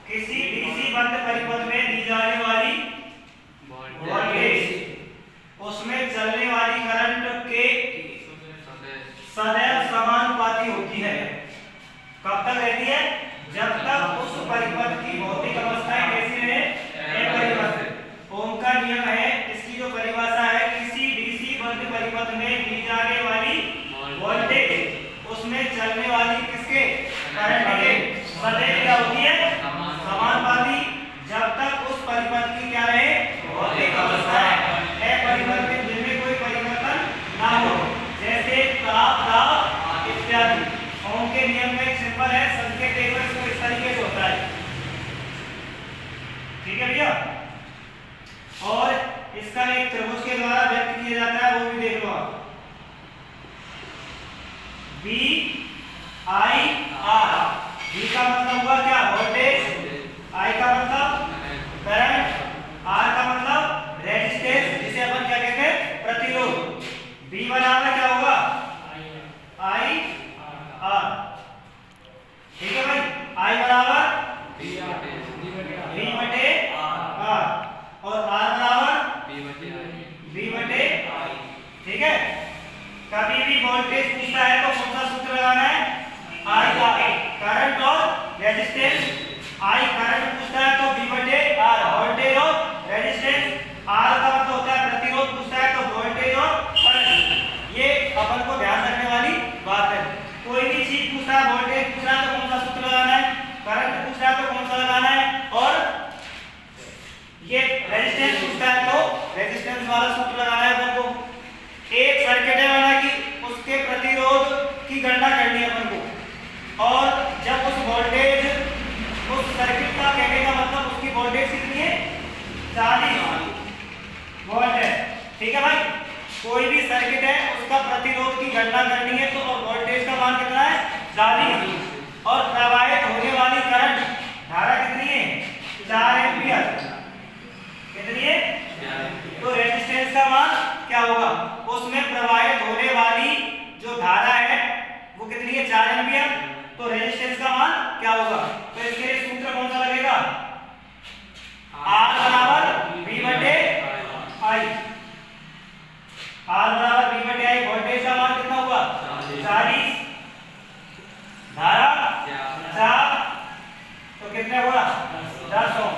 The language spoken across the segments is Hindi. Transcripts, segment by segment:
किसी डीसी बंद परिपथ में दी जाने वाली वोल्टेज उसमें चलने वाली करंट के सदैव समानुपाती होती है। कब तक रहती है? जब तक उस परिपथ की भौतिक अवस्थाएं कैसी रहे? अपरिवर्तित। ओम का नियम है, इसकी जो परिभाषा है, किसी डीसी बंद परिपथ में दी जाने वाली वोल्टेज उसमें चलने वाली किसके? करंट के सदैव क्या होती है? समानुपाती, जब तक उस परिपथ की क्या रहे? भौतिक अवस्थाएं अपरिवर्तित, जिनमें कोई परिवर्तन ना हो, जैसे ताप, दाब इत्यादि। ओम के नियम का एक सिंपल है, संकेत एक बार इसको इस तरीके से होता है। ठीक है भैया? और इसका एक त्रिभुज के द्वारा व्यक्त किया जाता है, वो भी देख लो आप। B I R. बी का मतलब हुआ क्या? वोल्टेज। आई का मतलब करंट। आर का मतलब रेजिस्टेंस, जिसे अपन क्या कहते हैं? प्रतिरोध। बी बराबर क्या होगा? I R. ठीक है भाई? आई बराबर V बटे आर और आर बराबर V बटे आई। ठीक है? कभी भी वोल्टेज पूछता है तो कौन सा सूत्र लगाना है? आई आर, करंट और रेजिस्टेंस। आई करंट पूछता है तो V बटे आर, वोल्टेज और रेजिस्टेंस। आर का मतलब होता है प्रतिरोध, पूछता है तो वोल्टेज और करंट। ये अपन को ध्यान रखने वाली बात है। कोई भी चीज पूछता है, वोल्टेज पूछ रहा है तो कौन सा सूत्र लगाना है? करंट पूछ रहा है तो कौन सा लगाना है? और ये रेजिस्टेंस पूछता है तो रेजिस्टेंस वाला सूत्र लगाना है अपन को। एक सर्किट है माना कि उसके प्रतिरोध की गणना करनी है अपन को, और जब उस वोल्टेज, उस सर्किट का कहने का मतलब उसकी वोल्टेज कितनी है? 40 वोल्ट है। ठीक है भाई? कोई भी सर्किट है, उसका प्रतिरोध की गणना करनी है तो, और वोल्टेज का मान कितना है? 40, और प्रवाहित होने वाली करंट धारा कितनी है? 4 एम्पीयर। कितनी है? तो रेजिस्टेंस का मान क्या होगा? उसमें प्रवाहित होने वाली जो धारा है वो कितनी है? 4 एम्पीयर। तो रेजिस्टेंस का मान क्या होगा? तो इसके लिए सूत्र कौन सा लगेगा? R बराबर V बटे आई। R बराबर V बटे आई। वोल्टेज का मान कितना हुआ? 40, धारा 4, तो कितना हुआ? 10 ओम।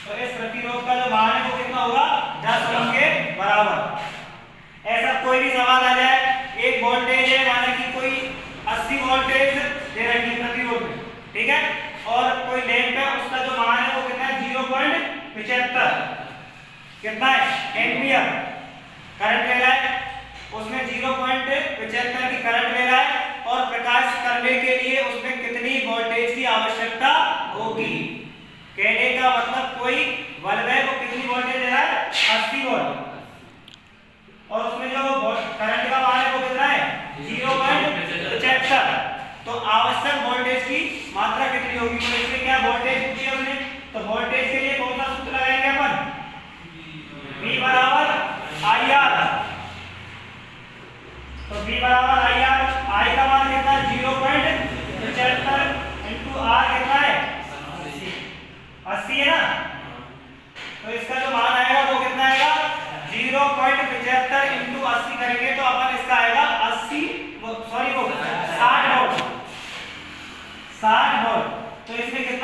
तो इस प्रतिरोध का जो मान है वो कितना होगा? 10 ओम के बराबर। ऐसा कोई भी सवाल आ जाए, एक वोल्टेज है माना कि कोई 80 वोल्टेज दे रही है प्रतिरोध में, ठीक है, और कोई लैंप है, उसका जो मान है वो कितना है? 0.75। कितना है? एम्पियर करंट ले रहा है, उसमें 0.75 की करंट ले रहा है, और प्रकाश करने के लिए उसमें कितनी वोल्टेज की आवश्यकता होगी? कहने का मतलब कोई बल्ब है वो कितनी वोल्टेज दे रहा है? 80 वोल्ट, और उसमें जो करंट का मान है वो कितना है? 0.75। तो आवश्यक वोल्टेज की मात्रा कितनी होगी? तो इसमें क्या वोल्टेज पूछी है उसने, तो वोल्टेज के लिए कौन सा सूत्र लगाएंगे अपन? V बराबर आई आर। तो V बराबर आई आर। आई का मान कितना है? 0.75 इंटू आर कितना है? 80 है ना? तो इसका जो मान आएगा वो कितना आएगा? 0.75 इंटू 80 करेंगे तो अपन इसका आएगा 80, सॉरी वो 60 वोल्ट। 60 वोल्ट। तो इसमें कितना